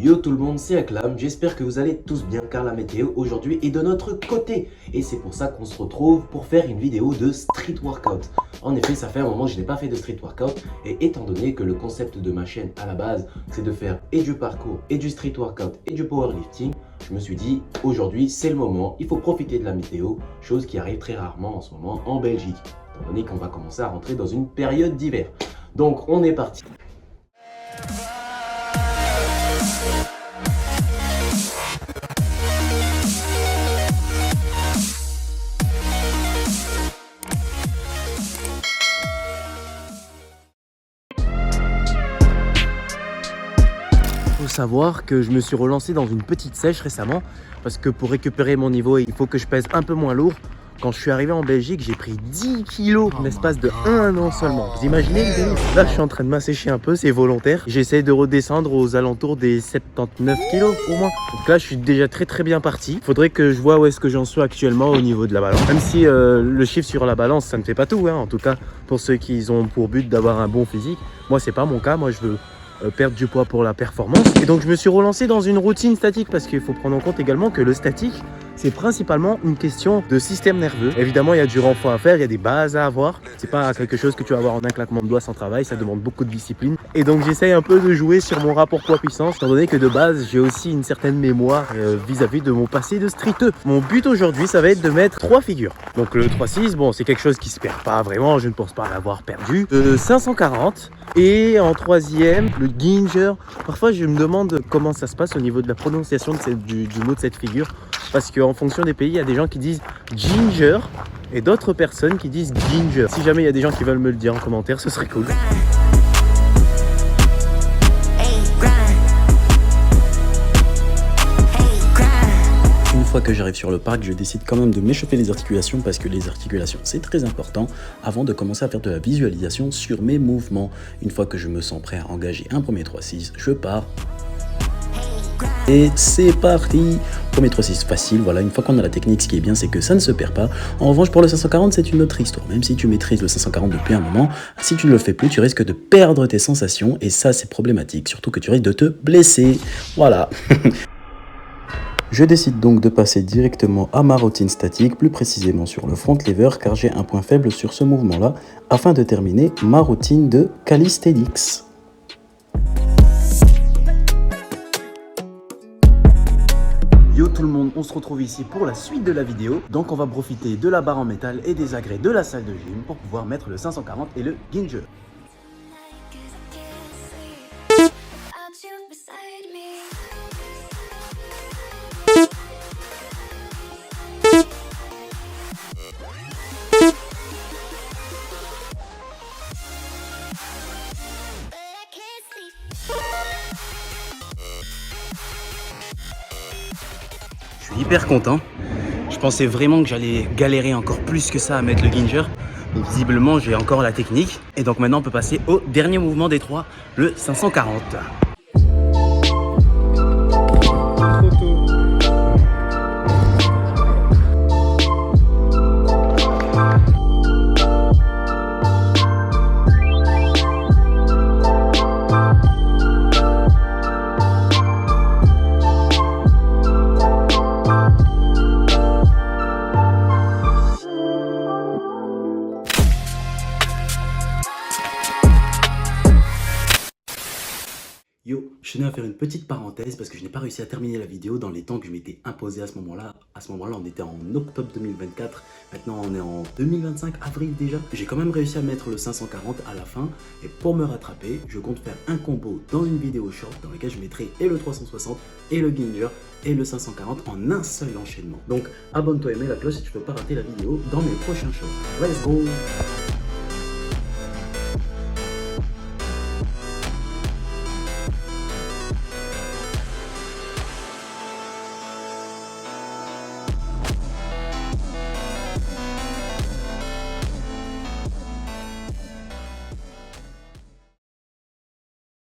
Yo tout le monde, c'est Aklam, j'espère que vous allez tous bien car la météo aujourd'hui est de notre côté. Et c'est pour ça qu'on se retrouve pour faire une vidéo de street workout. En effet, ça fait un moment que je n'ai pas fait de street workout et étant donné que le concept de ma chaîne à la base, c'est de faire et du parcours, et du street workout, et du powerlifting, je me suis dit aujourd'hui c'est le moment, il faut profiter de la météo, chose qui arrive très rarement en ce moment en Belgique, étant donné qu'on va commencer à rentrer dans une période d'hiver. Donc on est parti. Faut savoir que je me suis relancé dans une petite sèche récemment parce que pour récupérer mon niveau, il faut que je pèse un peu moins lourd. Quand je suis arrivé en Belgique, j'ai pris 10 kilos en l'espace de 1 an seulement. Vous imaginez les amis? Là, je suis en train de m'assécher un peu, c'est volontaire. J'essaie de redescendre aux alentours des 79 kilos au moins. Donc là, je suis déjà très bien parti. Il faudrait que je vois où est-ce que j'en suis actuellement au niveau de la balance. Même si le chiffre sur la balance, ça ne fait pas tout. En tout cas, pour ceux qui ont pour but d'avoir un bon physique. Moi, c'est pas mon cas. Moi, je veux perdre du poids pour la performance. Et donc je me suis relancé dans une routine statique parce qu'il faut prendre en compte également que le statique, c'est principalement une question de système nerveux. Évidemment, il y a du renfort à faire, il y a des bases à avoir. C'est pas quelque chose que tu vas avoir en un claquement de doigts sans travail, ça demande beaucoup de discipline. Et donc j'essaye un peu de jouer sur mon rapport poids-puissance, étant donné que de base, j'ai aussi une certaine mémoire vis-à-vis de mon passé de streeteux. Mon but aujourd'hui, ça va être de mettre 3 figures. Donc le 3-6, bon, c'est quelque chose qui se perd pas vraiment, je ne pense pas l'avoir perdu. 540 et en troisième, le Ginger. Parfois, je me demande comment ça se passe au niveau de la prononciation de du mot de cette figure. Parce qu'en fonction des pays, il y a des gens qui disent Ginger et d'autres personnes qui disent Ginger. Si jamais il y a des gens qui veulent me le dire en commentaire, ce serait cool. Une fois que j'arrive sur le parc, je décide quand même de m'échauffer les articulations parce que les articulations c'est très important avant de commencer à faire de la visualisation sur mes mouvements. Une fois que je me sens prêt à engager un premier 3-6, je pars. Et c'est parti. Premier 3-6 facile, voilà, une fois qu'on a la technique, ce qui est bien c'est que ça ne se perd pas. En revanche pour le 540 c'est une autre histoire, même si tu maîtrises le 540 depuis un moment, si tu ne le fais plus tu risques de perdre tes sensations et ça c'est problématique, surtout que tu risques de te blesser, voilà. Je décide donc de passer directement à ma routine statique, plus précisément sur le front lever car j'ai un point faible sur ce mouvement là, afin de terminer ma routine de calisthenics. Yo tout le monde, on se retrouve ici pour la suite de la vidéo. Donc on va profiter de la barre en métal et des agrès de la salle de gym pour pouvoir mettre le 540 et le Ginger. Je suis hyper content. Je pensais vraiment que j'allais galérer encore plus que ça à mettre le Ginger. Mais visiblement, j'ai encore la technique. Et donc maintenant, on peut passer au dernier mouvement des 3, le 540. Yo, je tenais à faire une petite parenthèse parce que je n'ai pas réussi à terminer la vidéo dans les temps que je m'étais imposé à ce moment-là. À ce moment-là, on était en octobre 2024. Maintenant, on est en 2025, avril déjà. J'ai quand même réussi à mettre le 540 à la fin. Et pour me rattraper, je compte faire un combo dans une vidéo short dans laquelle je mettrai et le 360 et le Ginger et le 540 en un seul enchaînement. Donc, abonne-toi et mets la cloche si tu ne veux pas rater la vidéo dans mes prochains shorts. Let's go!